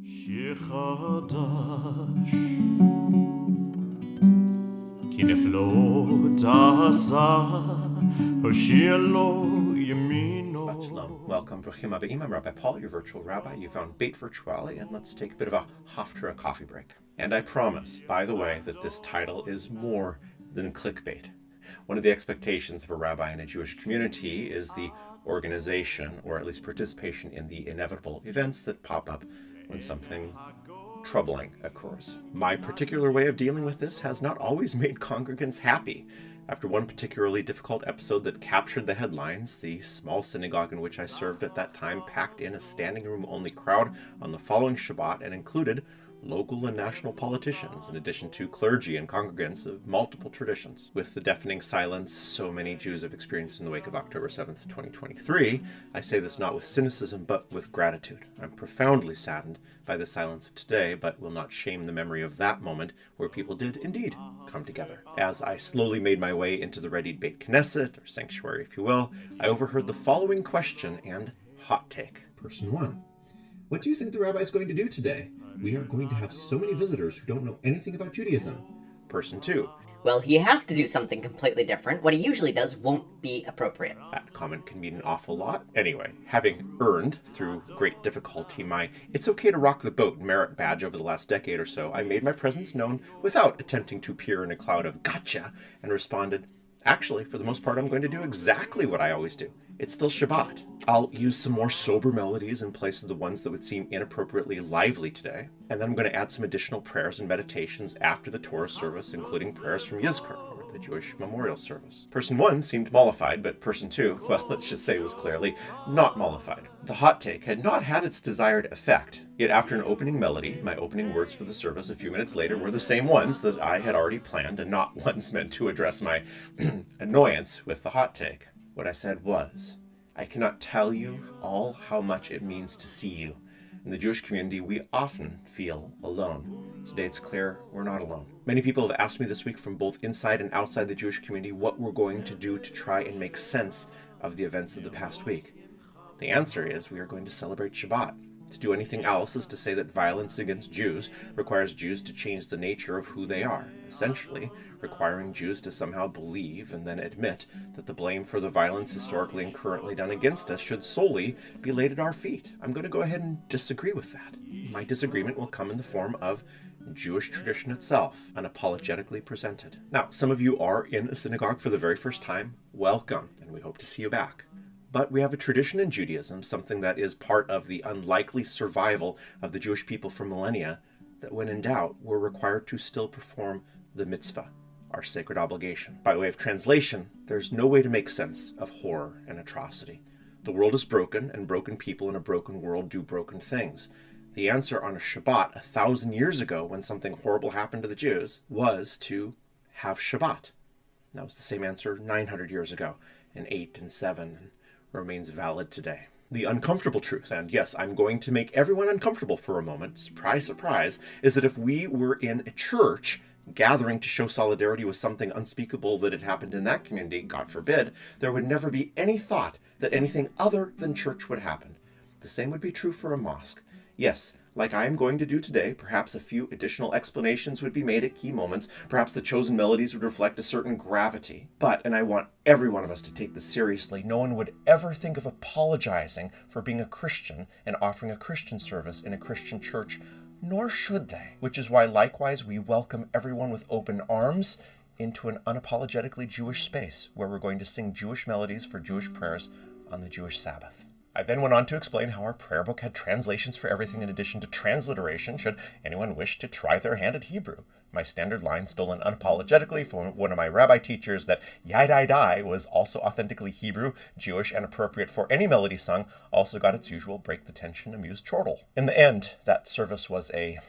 שיר חדש כי נפלאות עשה הושיע לו ימינו. Shalom. Welcome, Bruchim Aba'im. I'm Rabbi Paul, your virtual rabbi. You found Beit Virtuali, and let's take a bit of a Haftarah Coffee Break. And I promise, by the way, that this title is more than clickbait. One of the expectations of a rabbi in a Jewish community is the organization, or at least participation in the inevitable events that pop up when something troubling occurs. My particular way of dealing with this has not always made congregants happy. After one particularly difficult episode that captured the headlines, the small synagogue in which I served at that time packed in a standing room only crowd on the following Shabbat and included local and national politicians, in addition to clergy and congregants of multiple traditions. With the deafening silence so many Jews have experienced in the wake of October 7th, 2023, I say this not with cynicism, but with gratitude. I'm profoundly saddened by the silence of today, but will not shame the memory of that moment where people did indeed come together. As I slowly made my way into the readied Beit Knesset, or sanctuary if you will, I overheard the following question and hot take. Person 1. What do you think the rabbi is going to do today? We are going to have so many visitors who don't know anything about Judaism. Person 2. Well, he has to do something completely different. What he usually does won't be appropriate. That comment can mean an awful lot. Anyway, having earned, through great difficulty, my "it's okay to rock the boat" merit badge over the last decade or so, I made my presence known without attempting to peer in a cloud of gotcha, and responded, actually, for the most part, I'm going to do exactly what I always do. It's still Shabbat. I'll use some more sober melodies in place of the ones that would seem inappropriately lively today. And then I'm going to add some additional prayers and meditations after the Torah service, including prayers from Yizkor, or the Jewish memorial service. Person 1 seemed mollified, but person 2, well, let's just say was clearly not mollified. The hot take had not had its desired effect. Yet after an opening melody, my opening words for the service a few minutes later were the same ones that I had already planned, and not ones meant to address my annoyance with the hot take. What I said was, I cannot tell you all how much it means to see you. In the Jewish community, we often feel alone. Today it's clear we're not alone. Many people have asked me this week from both inside and outside the Jewish community what we're going to do to try and make sense of the events of the past week. The answer is we are going to celebrate Shabbat. To do anything else is to say that violence against Jews requires Jews to change the nature of who they are, essentially requiring Jews to somehow believe and then admit that the blame for the violence historically and currently done against us should solely be laid at our feet. I'm going to go ahead and disagree with that. My disagreement will come in the form of Jewish tradition itself, unapologetically presented. Now, some of you are in a synagogue for the very first time. Welcome, and we hope to see you back. But we have a tradition in Judaism, something that is part of the unlikely survival of the Jewish people for millennia, that when in doubt, we're required to still perform the mitzvah, our sacred obligation. By way of translation, there's no way to make sense of horror and atrocity. The world is broken, and broken people in a broken world do broken things. The answer on a Shabbat 1,000 years ago, when something horrible happened to the Jews, was to have Shabbat. That was the same answer 900 years ago, and 8 and 7, and remains valid today. The uncomfortable truth, and yes, I'm going to make everyone uncomfortable for a moment, surprise, surprise, is that if we were in a church gathering to show solidarity with something unspeakable that had happened in that community, God forbid, there would never be any thought that anything other than church would happen. The same would be true for a mosque. Yes, like I am going to do today, perhaps a few additional explanations would be made at key moments, perhaps the chosen melodies would reflect a certain gravity. But, and I want every one of us to take this seriously, no one would ever think of apologizing for being a Christian and offering a Christian service in a Christian church, nor should they. Which is why likewise we welcome everyone with open arms into an unapologetically Jewish space, where we're going to sing Jewish melodies for Jewish prayers on the Jewish Sabbath. I then went on to explain how our prayer book had translations for everything in addition to transliteration, should anyone wish to try their hand at Hebrew. My standard line, stolen unapologetically from one of my rabbi teachers, that Yai was also authentically Hebrew, Jewish, and appropriate for any melody sung, also got its usual break the tension, amused chortle. In the end, that service was a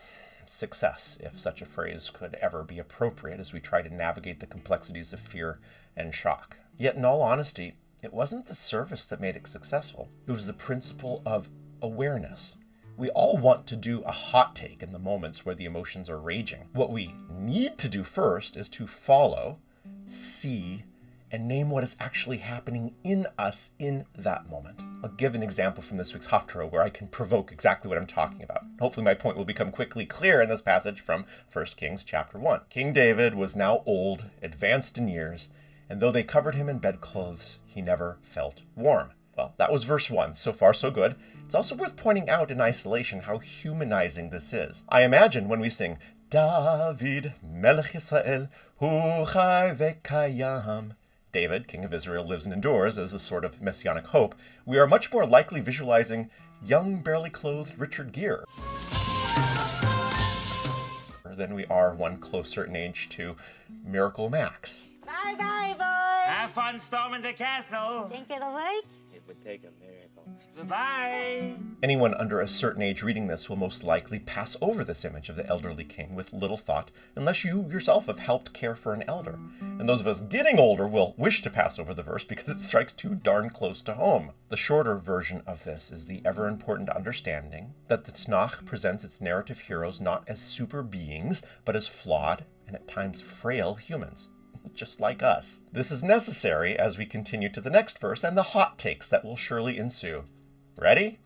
success, if such a phrase could ever be appropriate, as we try to navigate the complexities of fear and shock. Yet in all honesty, it wasn't the service that made it successful. It was the principle of awareness. We all want to do a hot take in the moments where the emotions are raging. What we need to do first is to follow, see, and name what is actually happening in us in that moment. I'll give an example from this week's Haftarah where I can provoke exactly what I'm talking about. Hopefully my point will become quickly clear in this passage from 1 Kings chapter 1. King David was now old, advanced in years, and though they covered him in bedclothes, he never felt warm. Well, that was verse 1. So far, so good. It's also worth pointing out in isolation how humanizing this is. I imagine when we sing, David, Melech Yisrael, Hu Chai Vekayam, David, king of Israel, lives and endures as a sort of messianic hope, we are much more likely visualizing young, barely clothed Richard Gere than we are one closer in age to Miracle Max. Bye-bye, boy. Have fun storming the castle. Think it'll work? It would take a miracle. Bye-bye. Anyone under a certain age reading this will most likely pass over this image of the elderly king with little thought, unless you yourself have helped care for an elder. And those of us getting older will wish to pass over the verse because it strikes too darn close to home. The shorter version of this is the ever-important understanding that the Tanakh presents its narrative heroes not as super beings, but as flawed and at times frail humans. Just like us. This is necessary as we continue to the next verse and the hot takes that will surely ensue. Ready?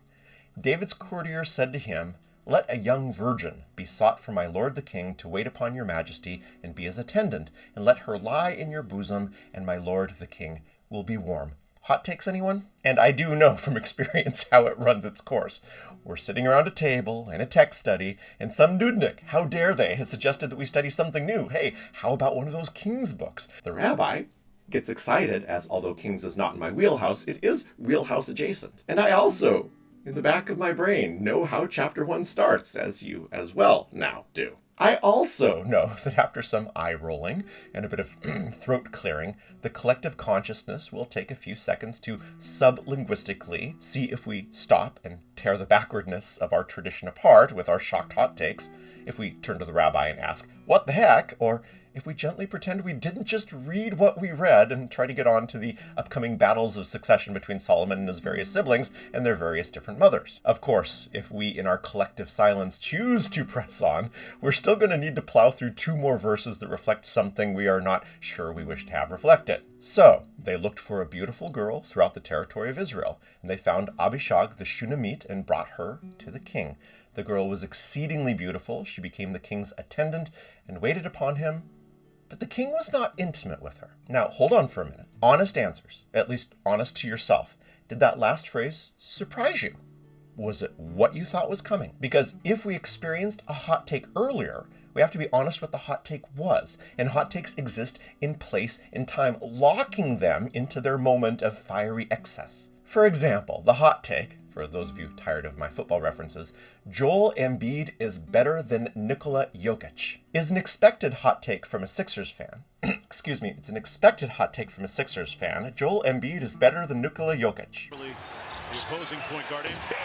David's courtier said to him, Let a young virgin be sought for my lord the king to wait upon your majesty and be his attendant, and let her lie in your bosom, and my lord the king will be warm. Hot takes, anyone? And I do know from experience how it runs its course. We're sitting around a table in a text study, and some nudnik, how dare they, has suggested that we study something new. Hey, how about one of those Kings books? The rabbi gets excited, as although Kings is not in my wheelhouse, it is wheelhouse adjacent. And I also, in the back of my brain, know how chapter 1 starts, as you as well now do. I also know that after some eye-rolling and a bit of throat clearing, the collective consciousness will take a few seconds to sub-linguistically see if we stop and tear the backwardness of our tradition apart with our shocked hot takes, if we turn to the rabbi and ask, what the heck? Or if we gently pretend we didn't just read what we read and try to get on to the upcoming battles of succession between Solomon and his various siblings and their various different mothers. Of course, if we in our collective silence choose to press on, we're still going to need to plow through 2 more verses that reflect something we are not sure we wish to have reflected. So, they looked for a beautiful girl throughout the territory of Israel, and they found Abishag the Shunammite and brought her to the king. The girl was exceedingly beautiful. She became the king's attendant and waited upon him. But the king was not intimate with her. Now, hold on for a minute. Honest answers, at least honest to yourself. Did that last phrase surprise you? Was it what you thought was coming? Because if we experienced a hot take earlier, we have to be honest what the hot take was. And hot takes exist in place and time, locking them into their moment of fiery excess. For example, the hot take, for those of you tired of my football references, Joel Embiid is better than Nikola Jokic, is an expected hot take from a Sixers fan. Excuse me, it's an expected hot take from a Sixers fan. Joel Embiid is better than Nikola Jokic. The opposing point guard Embiid!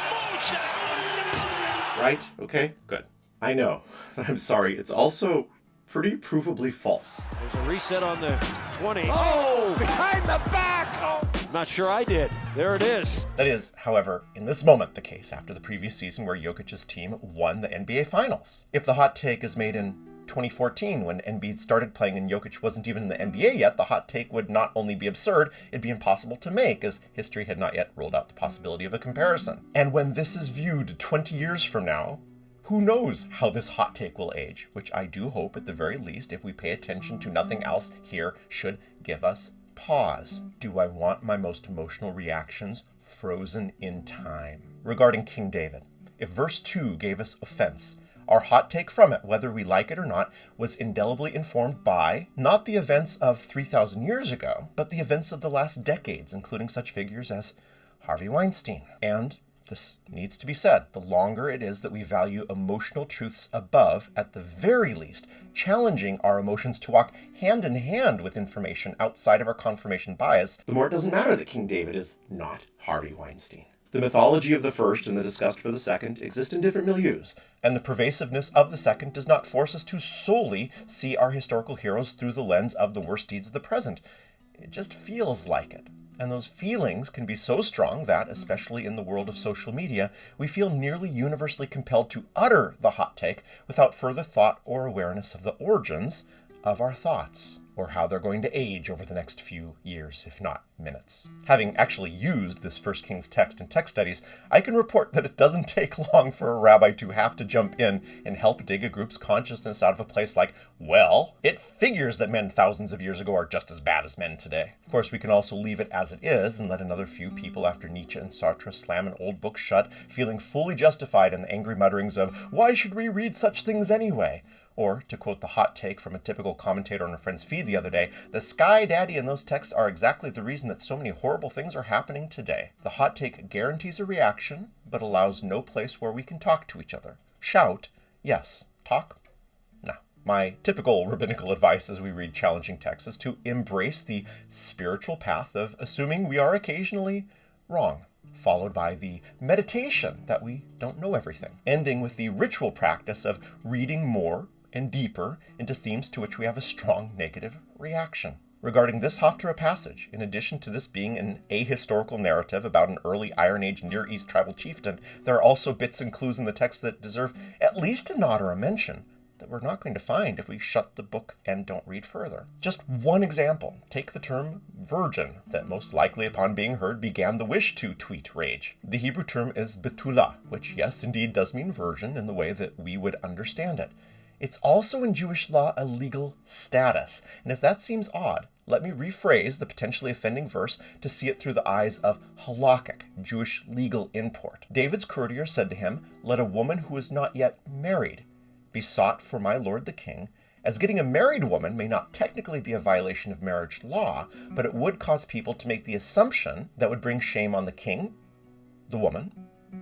Oh, with the Right? Okay, good. I know. I'm sorry. It's also pretty provably false. There's a reset on the 20. Oh! Behind the back! Oh! Not sure I did. There it is. That is, however, in this moment the case after the previous season where Jokic's team won the NBA Finals. If the hot take is made in 2014 when Embiid started playing and Jokic wasn't even in the NBA yet, the hot take would not only be absurd, it'd be impossible to make, as history had not yet ruled out the possibility of a comparison. And when this is viewed 20 years from now, who knows how this hot take will age, which I do hope at the very least, if we pay attention to nothing else here, should give us pause. Do I want my most emotional reactions frozen in time? Regarding King David, if verse 2 gave us offense, our hot take from it, whether we like it or not, was indelibly informed by not the events of 3,000 years ago, but the events of the last decades, including such figures as Harvey Weinstein. And this needs to be said, the longer it is that we value emotional truths above, at the very least, challenging our emotions to walk hand in hand with information outside of our confirmation bias, the more it doesn't matter that King David is not Harvey Weinstein. The mythology of the first and the disgust for the second exist in different milieus, and the pervasiveness of the second does not force us to solely see our historical heroes through the lens of the worst deeds of the present. It just feels like it. And those feelings can be so strong that, especially in the world of social media, we feel nearly universally compelled to utter the hot take without further thought or awareness of the origins of our thoughts. or how they're going to age over the next few years, if not minutes. Having actually used this 1 Kings text in text studies, I can report that it doesn't take long for a rabbi to have to jump in and help dig a group's consciousness out of a place like, well, it figures that men thousands of years ago are just as bad as men today. Of course, we can also leave it as it is and let another few people after Nietzsche and Sartre slam an old book shut, feeling fully justified in the angry mutterings of, why should we read such things anyway? Or, to quote the hot take from a typical commentator on a friend's feed the other day, the sky daddy in those texts are exactly the reason that so many horrible things are happening today. The hot take guarantees a reaction, but allows no place where we can talk to each other. Shout, yes. Talk, no. My typical rabbinical advice as we read challenging texts is to embrace the spiritual path of assuming we are occasionally wrong, followed by the meditation that we don't know everything, ending with the ritual practice of reading more and deeper into themes to which we have a strong negative reaction. Regarding this Haftarah passage, in addition to this being an ahistorical narrative about an early Iron Age Near East tribal chieftain, there are also bits and clues in the text that deserve at least a nod or a mention that we're not going to find if we shut the book and don't read further. Just one example. Take the term virgin, that most likely upon being heard began the wish to tweet rage. The Hebrew term is betula, which yes, indeed does mean virgin in the way that we would understand it. It's also in Jewish law a legal status, and if that seems odd, let me rephrase the potentially offending verse to see it through the eyes of halakhic, Jewish legal import. David's courtier said to him, let a woman who is not yet married be sought for my lord the king, as getting a married woman may not technically be a violation of marriage law, but it would cause people to make the assumption that would bring shame on the king, the woman,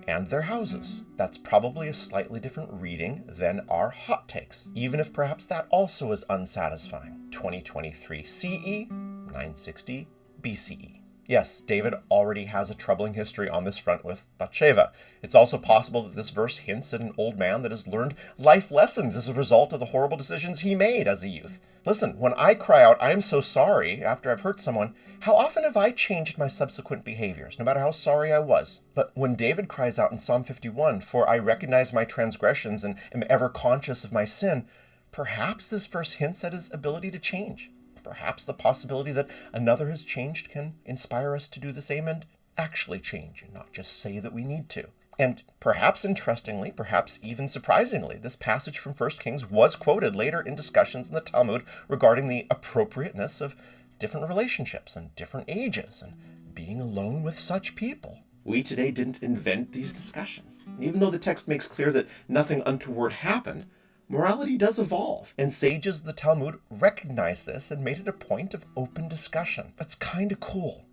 and their houses. That's probably a slightly different reading than our hot takes, even if perhaps that also is unsatisfying. 2023 CE, 960 BCE. Yes, David already has a troubling history on this front with Bathsheba. It's also possible that this verse hints at an old man that has learned life lessons as a result of the horrible decisions he made as a youth. Listen, when I cry out, I'm so sorry, after I've hurt someone, how often have I changed my subsequent behaviors, no matter how sorry I was? But when David cries out in Psalm 51, for I recognize my transgressions and am ever conscious of my sin, perhaps this verse hints at his ability to change. Perhaps the possibility that another has changed can inspire us to do the same and actually change, and not just say that we need to. And perhaps interestingly, perhaps even surprisingly, this passage from 1 Kings was quoted later in discussions in the Talmud regarding the appropriateness of different relationships and different ages and being alone with such people. We today didn't invent these discussions. Even though the text makes clear that nothing untoward happened, morality does evolve, and sages of the Talmud recognized this and made it a point of open discussion. That's kind of cool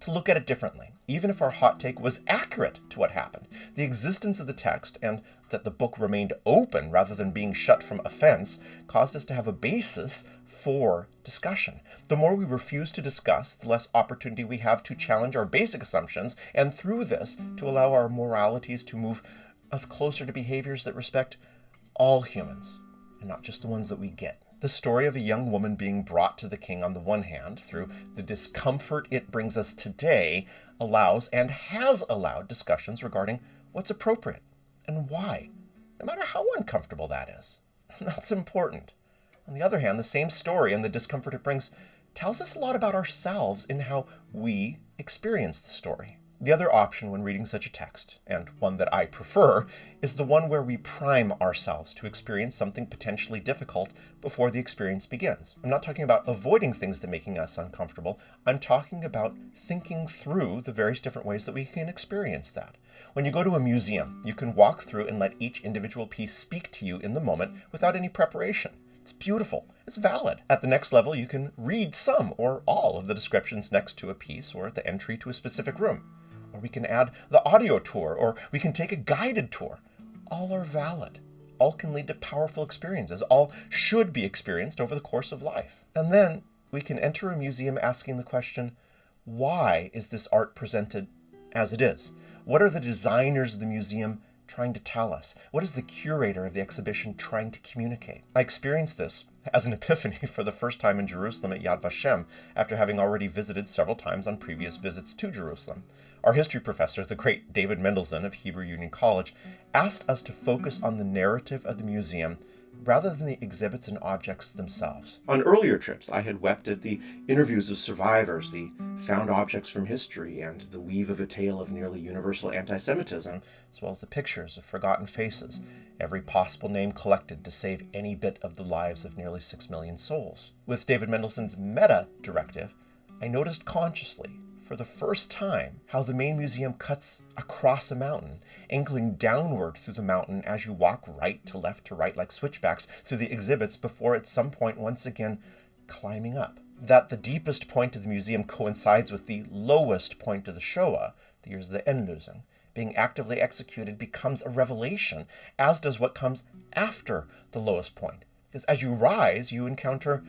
to look at it differently. Even if our hot take was accurate to what happened, the existence of the text and that the book remained open rather than being shut from offense caused us to have a basis for discussion. The more we refuse to discuss, the less opportunity we have to challenge our basic assumptions, and through this, to allow our moralities to move us closer to behaviors that respect all humans, and not just the ones that we get. The story of a young woman being brought to the king on the one hand, through the discomfort it brings us today, allows and has allowed discussions regarding what's appropriate and why, no matter how uncomfortable that is. That's important. On the other hand, the same story and the discomfort it brings tells us a lot about ourselves in how we experience the story. The other option when reading such a text, and one that I prefer, is the one where we prime ourselves to experience something potentially difficult before the experience begins. I'm not talking about avoiding things that are making us uncomfortable. I'm talking about thinking through the various different ways that we can experience that. When you go to a museum, you can walk through and let each individual piece speak to you in the moment without any preparation. It's beautiful. It's valid. At the next level, you can read some or all of the descriptions next to a piece or at the entry to a specific room. Or we can add the audio tour, or we can take a guided tour. All are valid. All can lead to powerful experiences. All should be experienced over the course of life. And then we can enter a museum asking the question, why is this art presented as it is? What are the designers of the museum trying to tell us? What is the curator of the exhibition trying to communicate? I experienced this as an epiphany for the first time in Jerusalem at Yad Vashem, after having already visited several times on previous visits to Jerusalem. Our history professor, the great David Mendelsohn of Hebrew Union College, asked us to focus on the narrative of the museum rather than the exhibits and objects themselves. On earlier trips, I had wept at the interviews of survivors, the found objects from history, and the weave of a tale of nearly universal anti-Semitism, as well as the pictures of forgotten faces, every possible name collected to save any bit of the lives of nearly 6 million souls. With David Mendelssohn's meta-directive, I noticed consciously, for the first time, how the main museum cuts across a mountain, angling downward through the mountain as you walk right to left to right like switchbacks through the exhibits before at some point once again climbing up. That the deepest point of the museum coincides with the lowest point of the Shoah, the years of the Endlösung, being actively executed becomes a revelation, as does what comes after the lowest point. Because as you rise, you encounter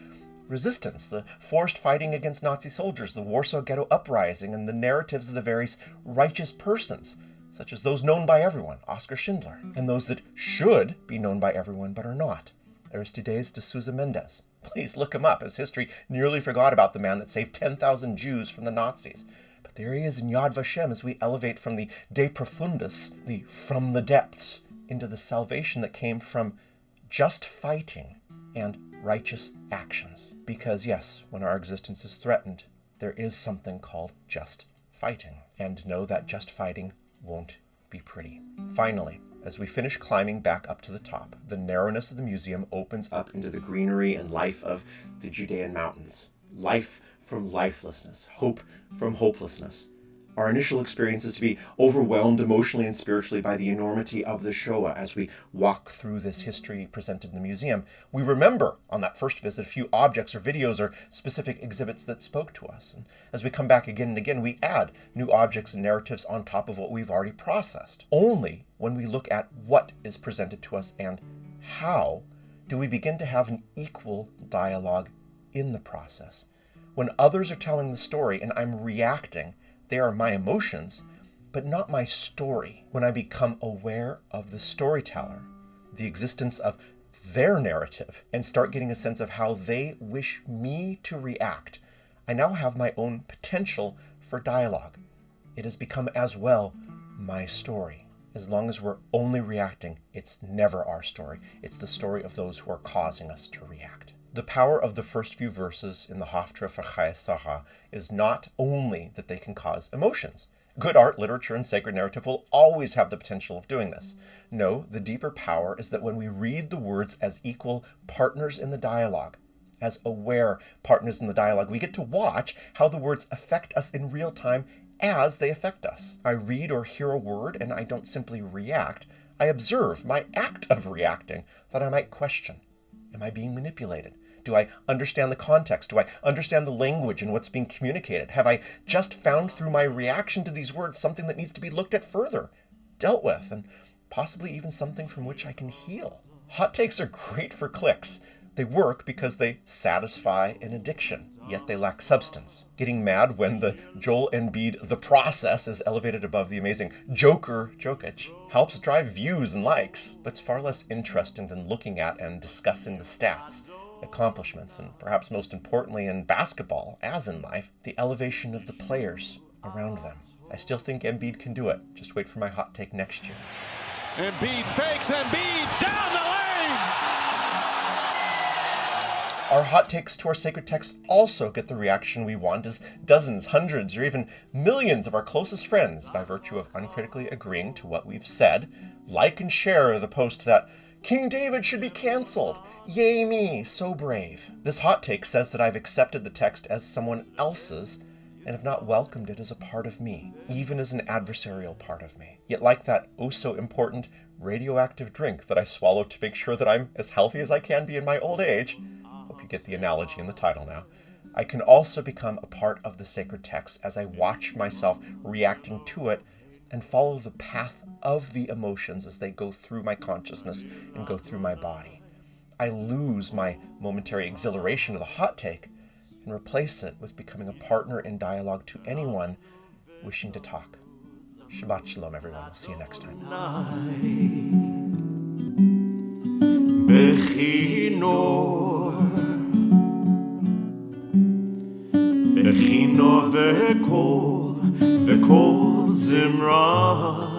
resistance, the forced fighting against Nazi soldiers, the Warsaw Ghetto uprising, and the narratives of the various righteous persons, such as those known by everyone, Oskar Schindler, and those that should be known by everyone but are not, Aristides de Souza Mendes. Please look him up, as history nearly forgot about the man that saved 10,000 Jews from the Nazis. But there he is in Yad Vashem as we elevate from the De Profundis, the from the depths, into the salvation that came from just fighting and righteous actions. Because yes, when our existence is threatened, there is something called just fighting. And know that just fighting won't be pretty. Finally, as we finish climbing back up to the top, the narrowness of the museum opens up into the greenery and life of the Judean mountains. Life from lifelessness, hope from hopelessness. Our initial experience is to be overwhelmed emotionally and spiritually by the enormity of the Shoah as we walk through this history presented in the museum. We remember on that first visit a few objects or videos or specific exhibits that spoke to us. And as we come back again and again, we add new objects and narratives on top of what we've already processed. Only when we look at what is presented to us and how do we begin to have an equal dialogue in the process. When others are telling the story and I'm reacting, they are my emotions, but not my story. When I become aware of the storyteller, the existence of their narrative, and start getting a sense of how they wish me to react, I now have my own potential for dialogue. It has become as well my story. As long as we're only reacting, it's never our story. It's the story of those who are causing us to react. The power of the first few verses in the Haftarah for Chayei Sara is not only that they can cause emotions. Good art, literature, and sacred narrative will always have the potential of doing this. No, the deeper power is that when we read the words as equal partners in the dialogue, as aware partners in the dialogue, we get to watch how the words affect us in real time as they affect us. I read or hear a word and I don't simply react. I observe my act of reacting that I might question. Am I being manipulated? Do I understand the context? Do I understand the language and what's being communicated? Have I just found through my reaction to these words something that needs to be looked at further, dealt with, and possibly even something from which I can heal? Hot takes are great for clicks. They work because they satisfy an addiction, yet they lack substance. Getting mad when the Joel Embiid The Process is elevated above the amazing Joker Jokic helps drive views and likes, but it's far less interesting than looking at and discussing the stats, accomplishments, and perhaps most importantly in basketball, as in life, the elevation of the players around them. I still think Embiid can do it. Just wait for my hot take next year. Embiid fakes, Embiid down the lane! Our hot takes to our sacred texts also get the reaction we want as dozens, hundreds, or even millions of our closest friends, by virtue of uncritically agreeing to what we've said, like and share the post that King David should be canceled. Yay me, so brave. This hot take says that I've accepted the text as someone else's and have not welcomed it as a part of me, even as an adversarial part of me. Yet like that oh so important radioactive drink that I swallow to make sure that I'm as healthy as I can be in my old age, hope you get the analogy in the title now, I can also become a part of the sacred text as I watch myself reacting to it and follow the path of the emotions as they go through my consciousness and go through my body. I lose my momentary exhilaration of the hot take and replace it with becoming a partner in dialogue to anyone wishing to talk. Shabbat Shalom, everyone. We'll see you next time. בכינור וקול זמרה